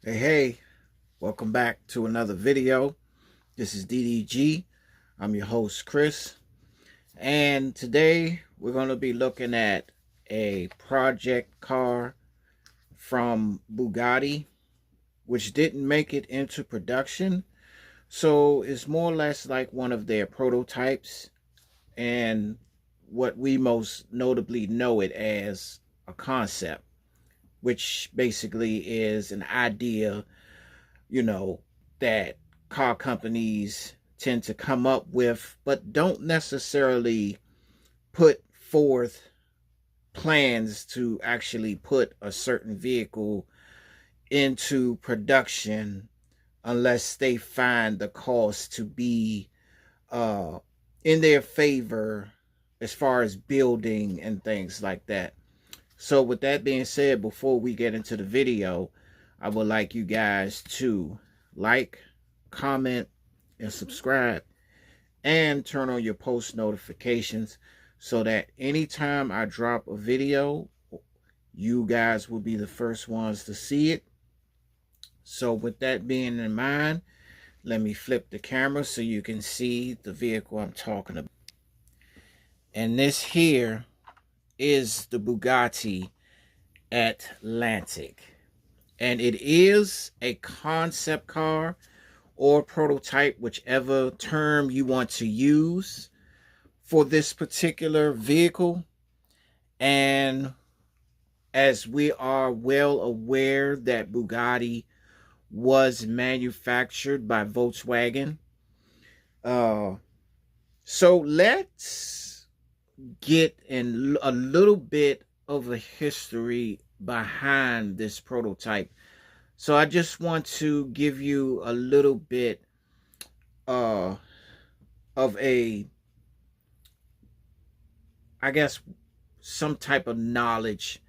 Hey, welcome back to another video. This is DDG. I'm your host, Chris. And today we're going to be looking at a project car from Bugatti, which didn't make it into production. So it's more or less like one of their prototypes and what we most notably know it as a concept, which basically is an idea that car companies tend to come up with, but don't necessarily put forth plans to actually put a certain vehicle into production unless they find the cost to be uh, in their favor as far as building and things like that. So with that being said, before we get into the video, I would like you guys to like, comment, and subscribe, and turn on your post notifications so that anytime I drop a video, you guys will be the first ones to see it. So with that being in mind, let me flip the camera so you can see the vehicle I'm talking about. And this here is the Bugatti Atlantic. And it is a concept car or prototype, whichever term you want to use for this particular vehicle. And as we are well aware that Bugatti was manufactured by Volkswagen, so let's get in a little bit of a history behind this prototype. So I just want to give you a little bit of a, I guess, some type of knowledge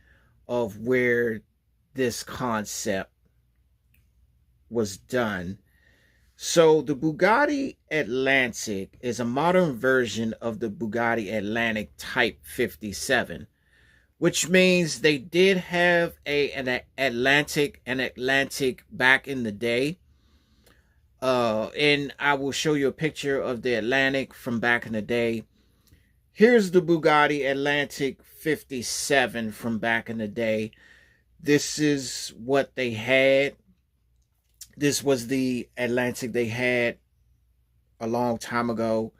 of where this concept was done. So the Bugatti Atlantic is a modern version of the Bugatti Atlantic Type 57, which means they did have an Atlantic back in the day. And I will show you a picture of the Atlantic from back in the day. Here's the Bugatti Atlantic 57 from back in the day. This is what they had. This was the Atlantic they had a long time ago.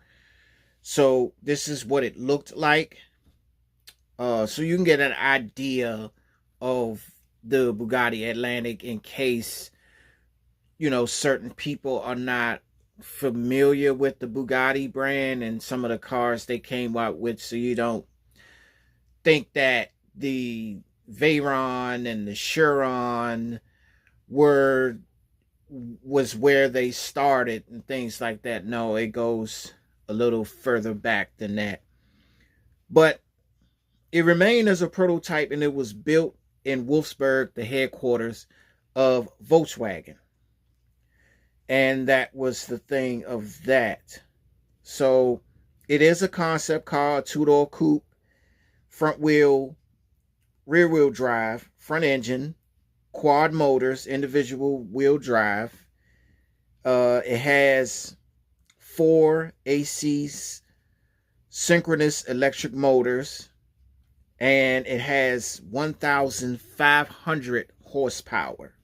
So this is what it looked like. So you can get an idea of the Bugatti Atlantic in case, certain people are not familiar with the Bugatti brand and some of the cars they came out with, so you don't think that the Veyron and the Chiron was where they started and things like that. No, it goes a little further back than that. But it remained as a prototype, and it was built in Wolfsburg, the headquarters of Volkswagen. And that was the thing of that. So it is a concept car, a two-door coupe, front wheel, rear wheel drive, front engine, quad motors, individual wheel drive. It has 4 AC synchronous electric motors, and it has 1,500 horsepower.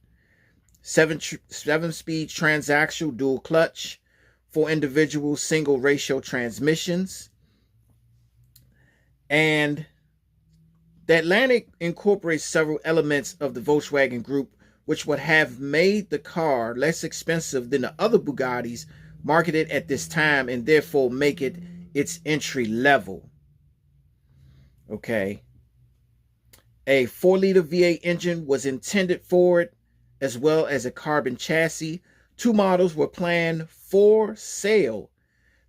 7-speed transaxle dual clutch, 4 individual single ratio transmissions. And the Atlantic incorporates several elements of the Volkswagen Group, which would have made the car less expensive than the other Bugattis marketed at this time, and therefore make it its entry level. Okay. A 4-liter V8 engine was intended for it, as well as a carbon chassis. 2 models were planned for sale,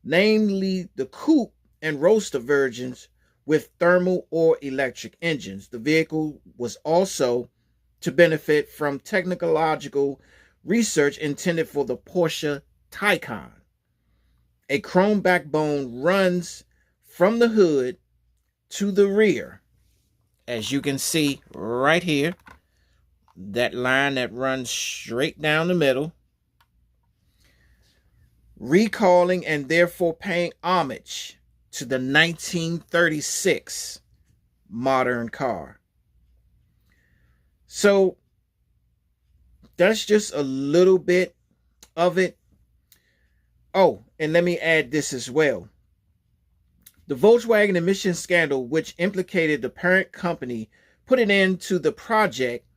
namely the coupe and roadster versions with thermal or electric engines. The vehicle was also to benefit from technological research intended for the Porsche Taycan. A chrome backbone runs from the hood to the rear, as you can see right here. that line that runs straight down the middle, recalling and therefore paying homage to the 1936 modern car. So that's just a little bit of it. Oh, and let me add this as well. The Volkswagen emission scandal, which implicated the parent company, put an end to the project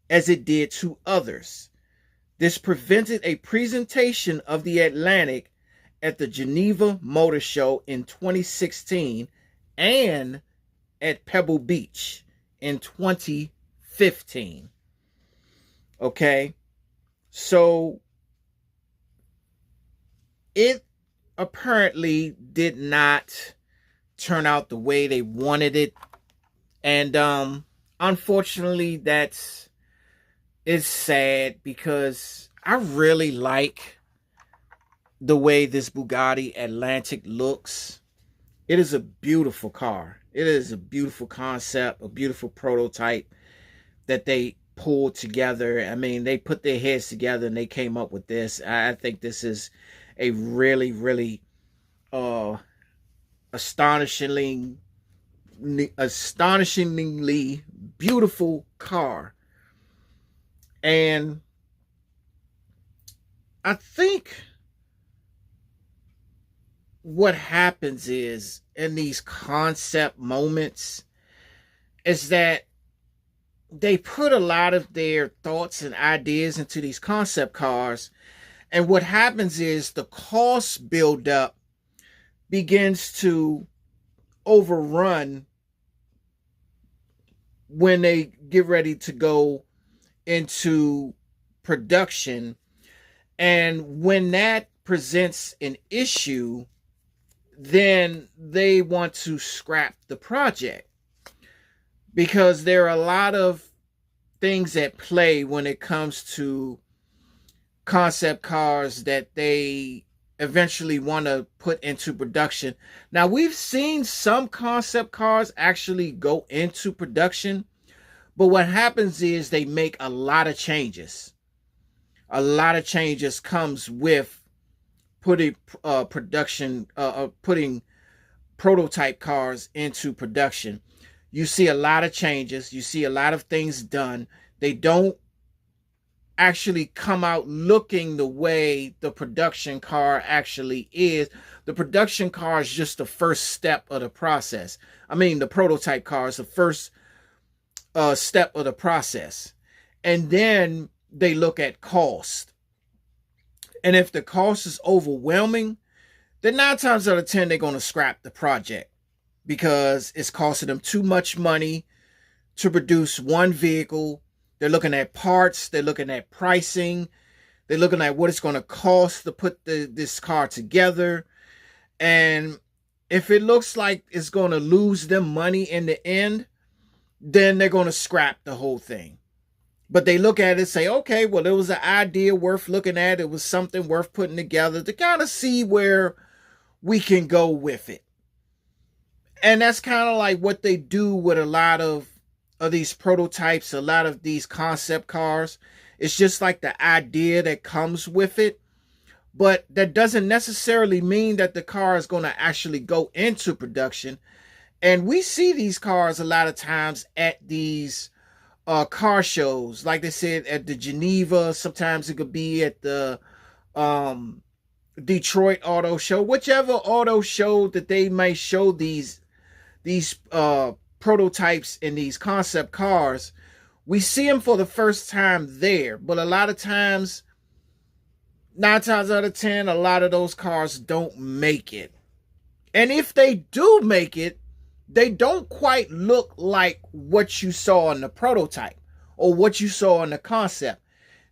as it did to others. This prevented a presentation of the Atlantic at the Geneva Motor Show in 2016 and at Pebble Beach in 2015. Okay, so it apparently did not turn out the way they wanted it, and unfortunately it's sad because I really like the way this Bugatti Atlantic looks. It is a beautiful car. It is a beautiful concept, a beautiful prototype that they pulled together. I mean, they put their heads together and they came up with this. I think this is a really, really astonishingly beautiful car. And I think what happens is in these concept moments is that they put a lot of their thoughts and ideas into these concept cars. And what happens is the cost buildup begins to overrun when they get ready to go into production. And when that presents an issue, then they want to scrap the project, because there are a lot of things at play when it comes to concept cars that they eventually want to put into production. Now, we've seen some concept cars actually go into production, but what happens is they make a lot of changes. A lot of changes comes with putting putting prototype cars into production. You see a lot of changes. You see a lot of things done. They don't actually come out looking the way the production car actually is. The production car is just the first step of the process. I mean, the prototype car is the first step of the process. And then they look at cost. And if the cost is overwhelming, then 9 times out of 10, they're going to scrap the project because it's costing them too much money to produce one vehicle. They're looking at parts. They're looking at pricing. They're looking at what it's going to cost to put this car together. And if it looks like it's going to lose them money in the end, then they're going to scrap the whole thing. But they look at it and say, okay, well, it was an idea worth looking at. It was something worth putting together to kind of see where we can go with it. And that's kind of like what they do with a lot of these prototypes, a lot of these concept cars. It's just like the idea that comes with it. But that doesn't necessarily mean that the car is going to actually go into production. And we see these cars a lot of times at these car shows, like they said, at the Geneva. Sometimes it could be at the Detroit Auto Show, whichever auto show that they may show these prototypes in these concept cars. We see them for the first time there, but a lot of times, 9 times out of 10, a lot of those cars don't make it. And if they do make it, they don't quite look like what you saw in the prototype or what you saw in the concept.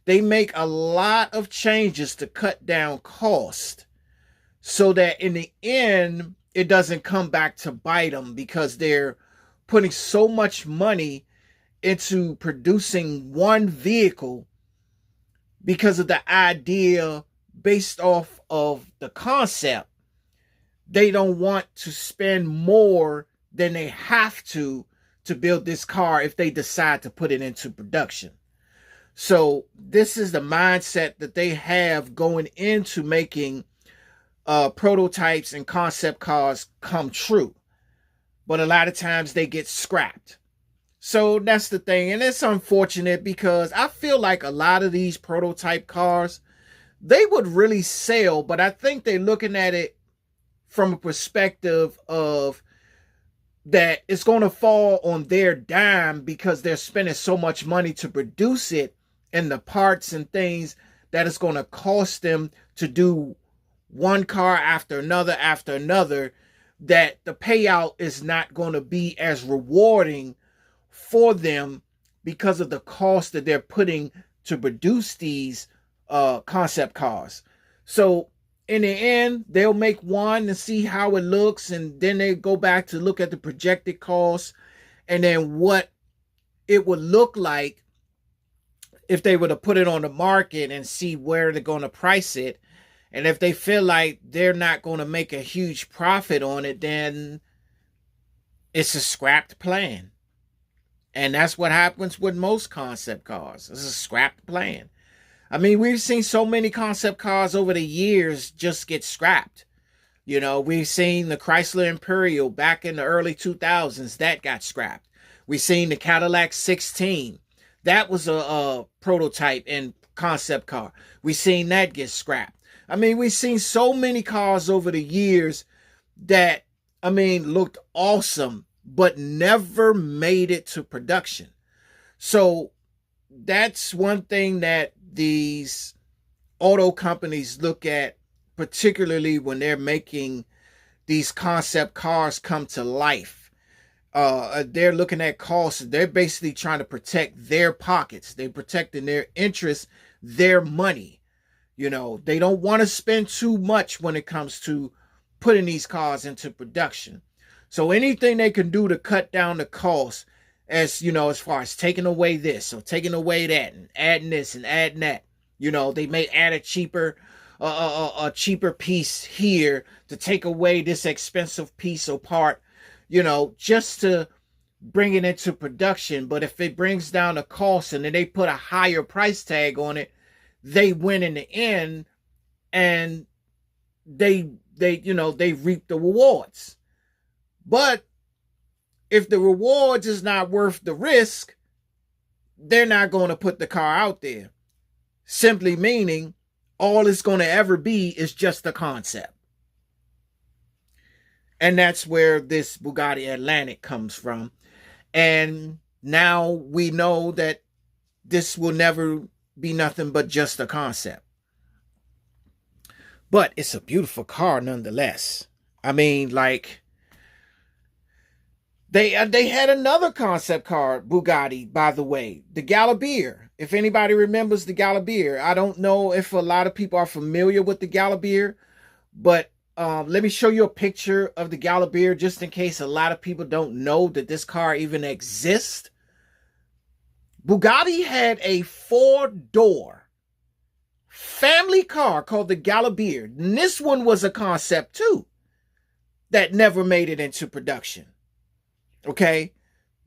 They make a lot of changes to cut down cost so that in the end, it doesn't come back to bite them, because they're putting so much money into producing one vehicle because of the idea based off of the concept. They don't want to spend more than they have to build this car if they decide to put it into production. So this is the mindset that they have going into making prototypes and concept cars come true. But a lot of times they get scrapped. So that's the thing. And it's unfortunate because I feel like a lot of these prototype cars, they would really sell, but I think they're looking at it from a perspective of that it's going to fall on their dime because they're spending so much money to produce it and the parts and things that it's going to cost them to do one car after another, that the payout is not going to be as rewarding for them because of the cost that they're putting to produce these concept cars. So in the end, they'll make one and see how it looks, and then they go back to look at the projected cost and then what it would look like if they were to put it on the market and see where they're going to price it. And if they feel like they're not going to make a huge profit on it, then it's a scrapped plan. And that's what happens with most concept cars. It's a scrapped plan. I mean, we've seen so many concept cars over the years just get scrapped. You know, we've seen the Chrysler Imperial back in the early 2000s. That got scrapped. We've seen the Cadillac 16. That was a prototype and concept car. We've seen that get scrapped. I mean, we've seen so many cars over the years that, I mean, looked awesome, but never made it to production. So that's one thing that these auto companies look at, particularly when they're making these concept cars come to life. They're looking at costs. They're basically trying to protect their pockets. They're protecting their interests, their money. You know, they don't want to spend too much when it comes to putting these cars into production. So anything they can do to cut down the cost, as you know, as far as taking away this or taking away that and adding this and adding that, you know, they may add a cheaper piece here to take away this expensive piece or part, you know, just to bring it into production. But if it brings down the cost and then they put a higher price tag on it, they win in the end, and they reap the rewards. But if the rewards is not worth the risk, they're not going to put the car out there. Simply meaning all it's going to ever be is just a concept. And that's where this Bugatti Atlantic comes from. And now we know that this will never be nothing but just a concept. But it's a beautiful car nonetheless. I mean, like, they had another concept car, Bugatti, by the way, the Galabeer. If anybody remembers the Galabeer, I don't know if a lot of people are familiar with the Galabeer, but let me show you a picture of the Galabeer just in case a lot of people don't know that this car even exists. Bugatti had a 4-door family car called the Galabeer. And this one was a concept too that never made it into production. Okay,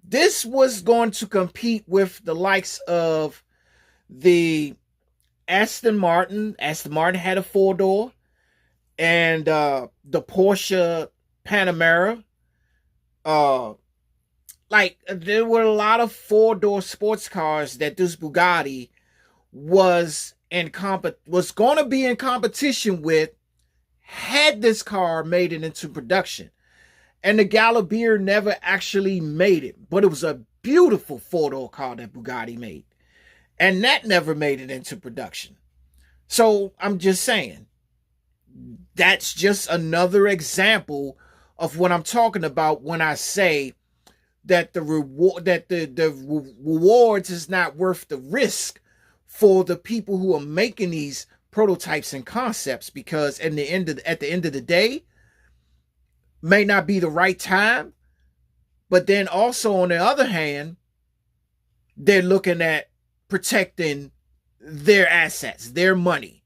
this was going to compete with the likes of the Aston Martin. Aston Martin had a 4-door, and the Porsche Panamera. Like, there were a lot of 4-door sports cars that this Bugatti was going to be in competition with had this car made it into production. And the Galabeer never actually made it, but it was a beautiful 4-door car that Bugatti made. And that never made it into production. So I'm just saying, that's just another example of what I'm talking about when I say that the rewards is not worth the risk for the people who are making these prototypes and concepts, because at the end of the day, may not be the right time. But then also on the other hand, they're looking at protecting their assets, their money.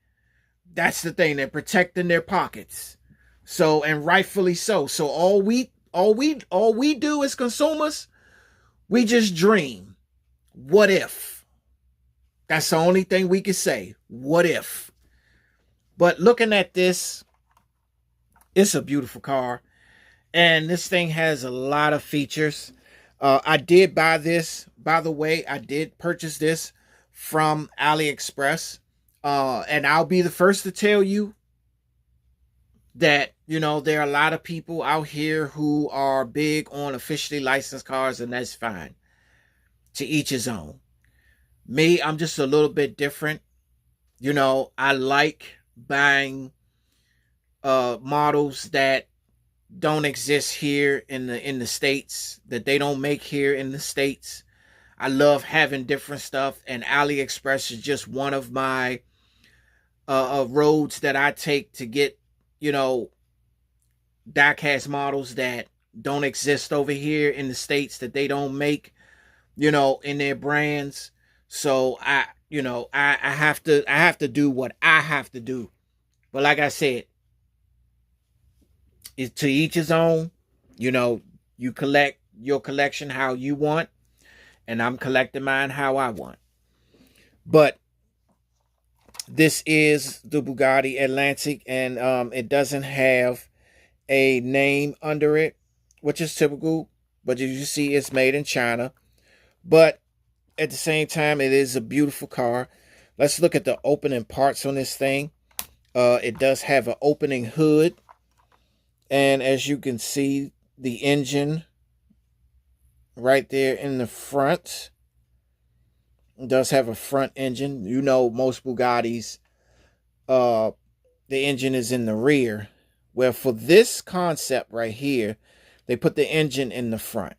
That's the thing. They're protecting their pockets. So, and rightfully so. So all we do as consumers, we just dream. What if? That's the only thing we can say. What if? But looking at this, it's a beautiful car. And this thing has a lot of features. I did buy this. By the way, I did purchase this from AliExpress. And I'll be the first to tell you that, there are a lot of people out here who are big on officially licensed cars, and that's fine. To each his own. Me, I'm just a little bit different. I like buying models that don't exist here in the States, that they don't make here in the States. I love having different stuff, and AliExpress is just one of my roads that I take to get, diecast models that don't exist over here in the States, that they don't make, in their brands. So I have to do what I have to do. But like I said, it's to each his own. You collect your collection how you want, and I'm collecting mine how I want. But this is the Bugatti Atlantic, and it doesn't have a name under it, which is typical. But as you see, it's made in China. But at the same time, it is a beautiful car. Let's look at the opening parts on this thing. It does have an opening hood. And as you can see, the engine right there in the front. It does have a front engine. Most Bugattis, the engine is in the rear. Well, for this concept right here, they put the engine in the front,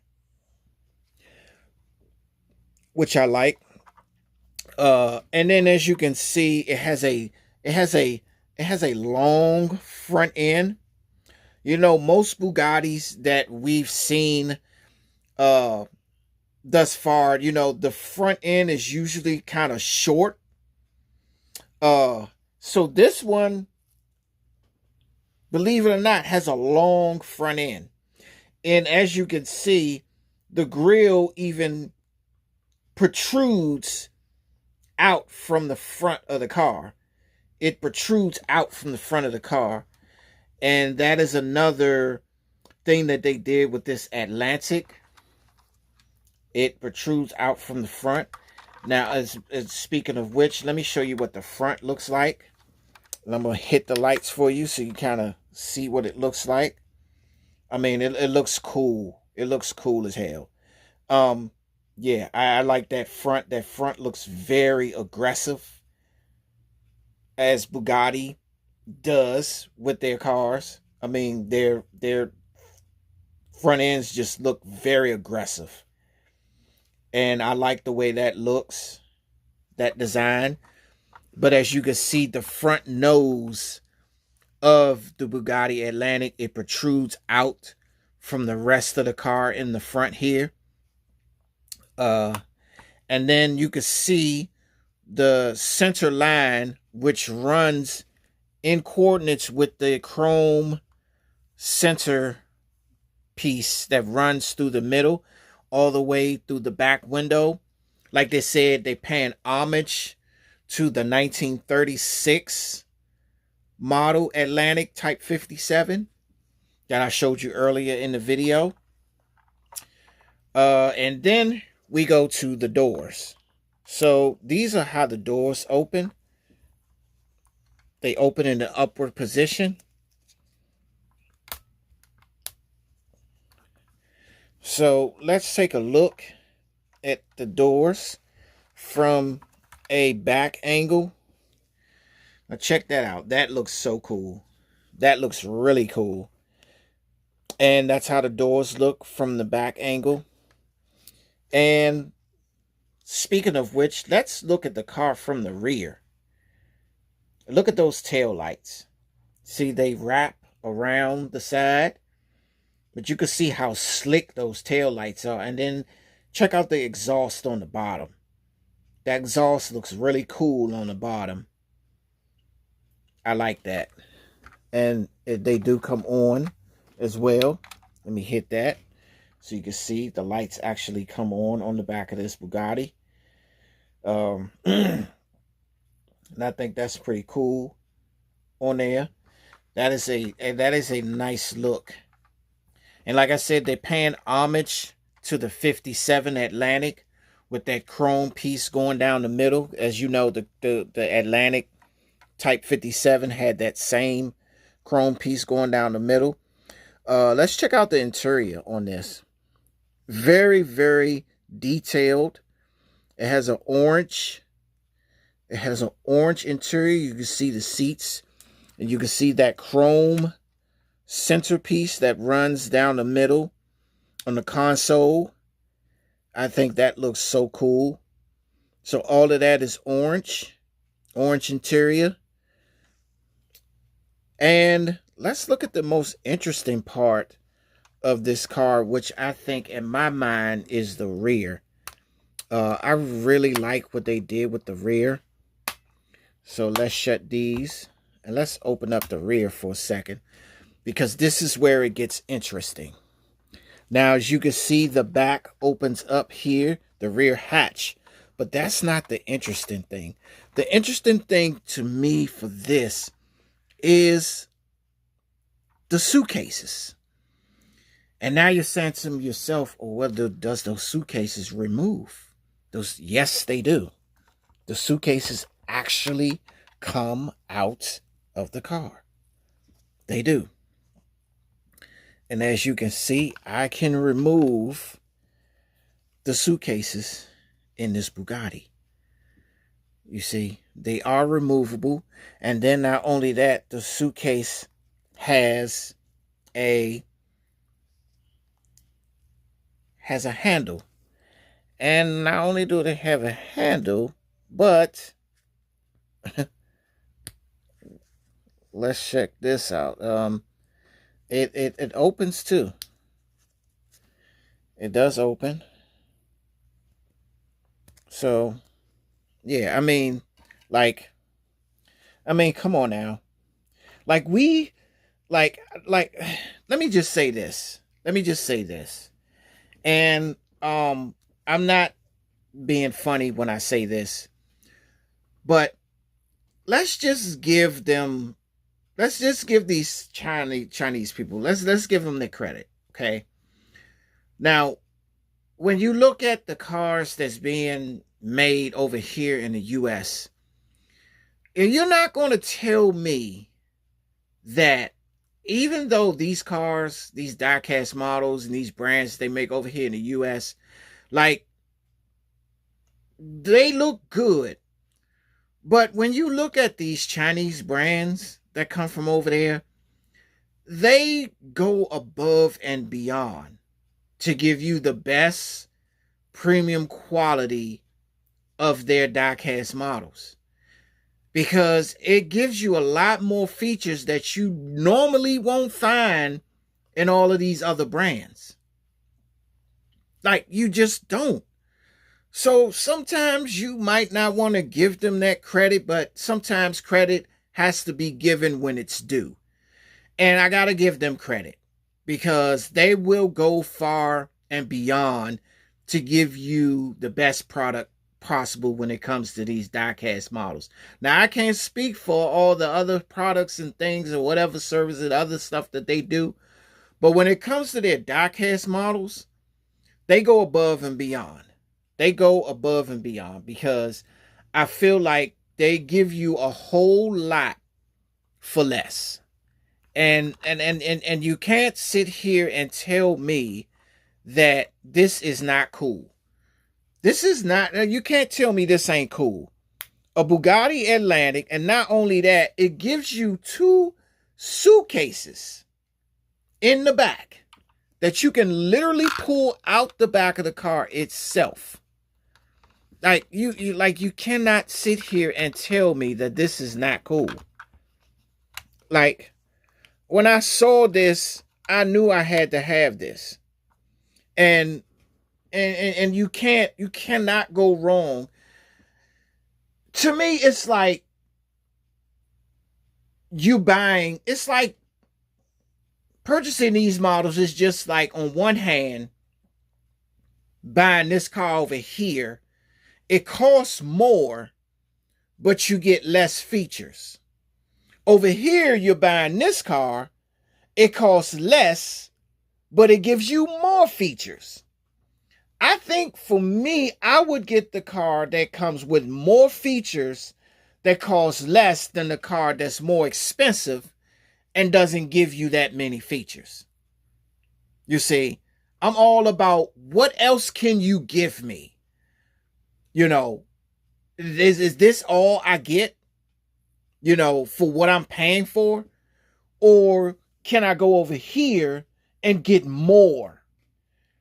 which I like. And then as you can see, it has a long front end. Most Bugattis that we've seen thus far, the front end is usually kind of short. So this one, believe it or not, has a long front end. And as you can see, the grille even protrudes out from the front of the car. It protrudes out from the front of the car. And that is another thing that they did with this Atlantic. It protrudes out from the front. Now, as speaking of which, let me show you what the front looks like. And I'm going to hit the lights for you so you kind of see what it looks like. I mean, it looks cool. It looks cool as hell. Yeah, I like that front. That front looks very aggressive, as Bugatti does with their cars. I mean, their front ends just look very aggressive. And I like the way that looks, that design. But as you can see, the front nose of the Bugatti Atlantic, it protrudes out from the rest of the car in the front here. And then you can see the center line, which runs in coordinates with the chrome center piece that runs through the middle all the way through the back window. Like they said, they paying homage to the 1936 model Atlantic Type 57 that I showed you earlier in the video. And then we go to the doors. So these are how the doors open. They open in the upward position. So let's take a look at the doors from a back angle. Now check that out. That looks so cool. That looks really cool. And that's how the doors look from the back angle. And speaking of which, let's look at the car from the rear. Look at those tail lights. See, they wrap around the side. But you can see how slick those tail lights are. And then check out the exhaust on the bottom. That exhaust looks really cool on the bottom. I like that. And they do come on as well. Let me hit that so you can see the lights actually come on the back of this Bugatti. And I think that's pretty cool on there. That is a nice look. And like I said, they're paying homage to the 57 Atlantic with that chrome piece going down the middle. As you know, the Atlantic Type 57 had that same chrome piece going down the middle. Let's check out the interior on this. Very, very detailed. It has an orange. It has an orange interior. You can see the seats, and you can see that chrome centerpiece that runs down the middle on the console. I think that looks so cool. So all of that is orange interior. And let's look at the most interesting part of this car, which I think in my mind is the rear. I really like what they did with the rear. So let's shut these and let's open up the rear for a second, because this is where it gets interesting. Now, as you can see, the back opens up here, the rear hatch, but that's not the interesting thing. The interesting thing to me for this is the suitcases. And now you're saying to yourself, oh, well, does those suitcases remove? Yes, they do. The suitcases actually come out of the car. They do. And as you can see, I can remove the suitcases in this Bugatti. You see, they are removable. And then not only that, the suitcase has a handle. And not only do they have a handle, but let's check this out. It opens too. It does open. So, yeah, I mean, come on now. Let me just say this. And I'm not being funny when I say this, but let's just give these Chinese people, let's give them the credit, okay? Now, when you look at the cars that's being made over here in the US, you're not going to tell me that even though these cars, these diecast models and these brands they make over here in the US, like, they look good. But when you look at these Chinese brands that come from over there, they go above and beyond to give you the best premium quality of their diecast models, because it gives you a lot more features that you normally won't find in all of these other brands. Like, you just don't. So sometimes you might not want to give them that credit, but sometimes credit has to be given when it's due. And I got to give them credit, because they will go far and beyond to give you the best product possible when it comes to these diecast models. Now, I can't speak for all the other products and things or whatever services and other stuff that they do, but when it comes to their diecast models, they go above and beyond. They go above and beyond, because I feel like they give you a whole lot for less. And you can't sit here and tell me that this is not cool. This is not, you can't tell me this ain't cool. A Bugatti Atlantic, and not only that, it gives you 2 suitcases in the back that you can literally pull out the back of the car itself. Like, you cannot sit here and tell me that this is not cool. Like, when I saw this, I knew I had to have this. And you cannot go wrong. To me, it's like it's like purchasing these models is just like, on one hand, buying this car over here It costs more, but you get less features. Over here, you're buying this car, it costs less, but it gives you more features. I think for me, I would get the car that comes with more features that costs less than the car that's more expensive and doesn't give you that many features. You see, I'm all about what else can you give me? You know, is this all I get, for what I'm paying for? Or can I go over here and get more?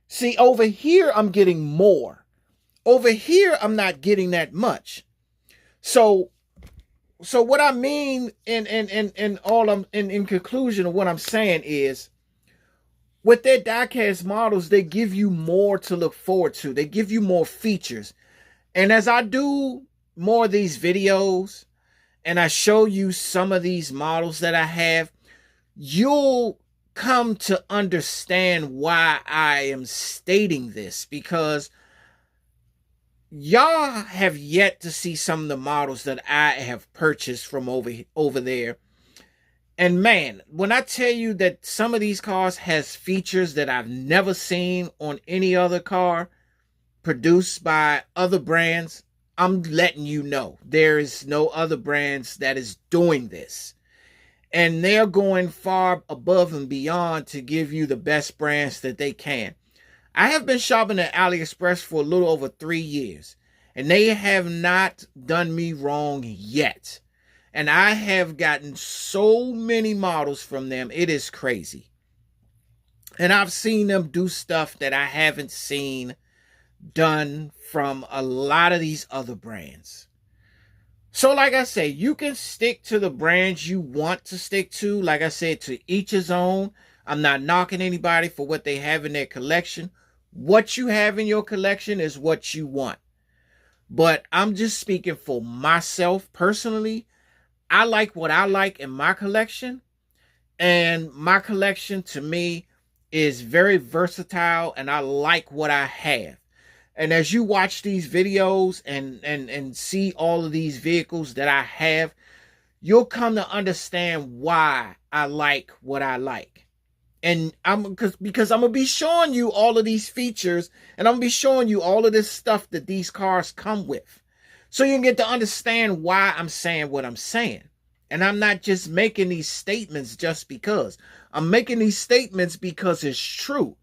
See, over here, I'm getting more. Over here, I'm not getting that much. So what I mean in conclusion of what I'm saying is, with their diecast models, they give you more to look forward to. They give you more features. And as I do more of these videos and I show you some of these models that I have, you'll come to understand why I am stating this, because y'all have yet to see some of the models that I have purchased from over there. And man, when I tell you that some of these cars has features that I've never seen on any other car produced by other brands, I'm letting you know there is no other brands that is doing this. And they're going far above and beyond to give you the best brands that they can. I have been shopping at AliExpress for a little over 3 years, and they have not done me wrong yet. And I have gotten so many models from them. It is crazy. And I've seen them do stuff that I haven't seen done from a lot of these other brands. So like I say, you can stick to the brands you want to stick to. Like I said, to each his own. I'm not knocking anybody for what they have in their collection. What you have in your collection is what you want. But I'm just speaking for myself personally. I like what I like in my collection. And my collection, to me, is very versatile. And I like what I have. And as you watch these videos and see all of these vehicles that I have, you'll come to understand why I like what I like. And because I'm going to be showing you all of these features, and I'm going to be showing you all of this stuff that these cars come with. So you can get to understand why I'm saying what I'm saying. And I'm not just making these statements just because. I'm making these statements because it's true.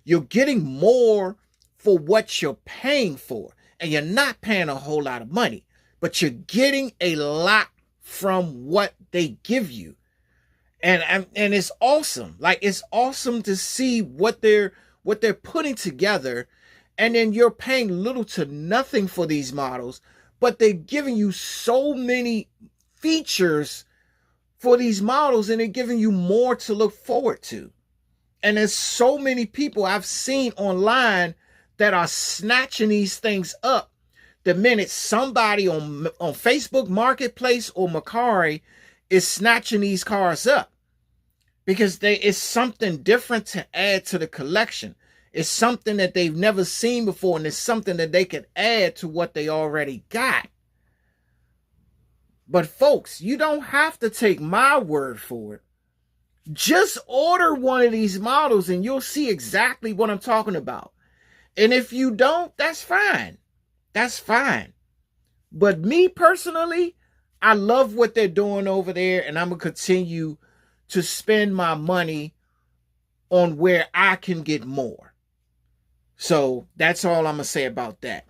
You're getting more for what you're paying for. And you're not paying a whole lot of money, but you're getting a lot from what they give you. And it's awesome. Like, it's awesome to see what they're putting together. And then you're paying little to nothing for these models, but they're giving you so many features for these models, and they're giving you more to look forward to. And there's so many people I've seen online that are snatching these things up the minute somebody on Facebook Marketplace or Mercari is snatching these cars up, because it's something different to add to the collection. It's something that they've never seen before, and it's something that they can add to what they already got. But folks, you don't have to take my word for it. Just order one of these models and you'll see exactly what I'm talking about. And if you don't, that's fine. That's fine. But me personally, I love what they're doing over there, and I'm going to continue to spend my money on where I can get more. So that's all I'm going to say about that.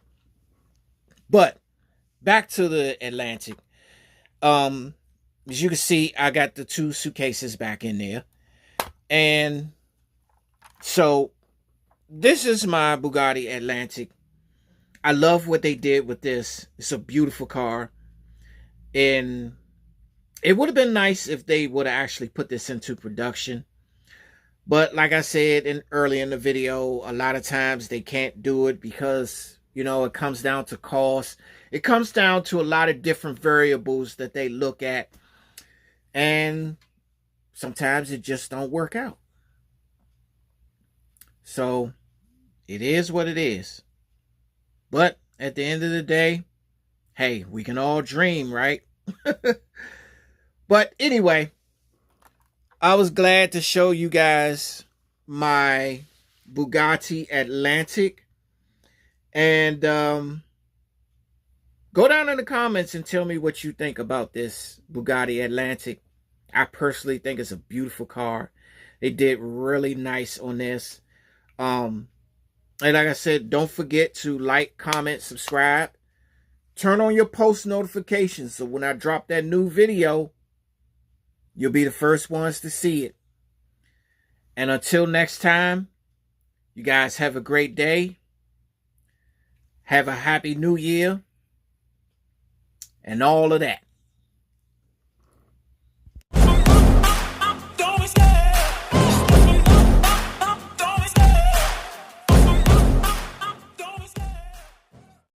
But back to the Atlantic. As you can see, I got the 2 suitcases back in there. And so this is my Bugatti Atlantic. I love what they did with this. It's a beautiful car. And it would have been nice if they would have actually put this into production. But like I said early in the video, a lot of times they can't do it because, it comes down to cost. It comes down to a lot of different variables that they look at. And sometimes it just don't work out. So it is what it is. But at the end of the day, hey, we can all dream, right? But anyway, I was glad to show you guys my Bugatti Atlantic. And go down in the comments and tell me what you think about this Bugatti Atlantic. I personally think it's a beautiful car. They did really nice on this. And like I said, don't forget to like, comment, subscribe. Turn on your post notifications so when I drop that new video, you'll be the first ones to see it. And until next time, you guys have a great day. Have a happy new year. And all of that.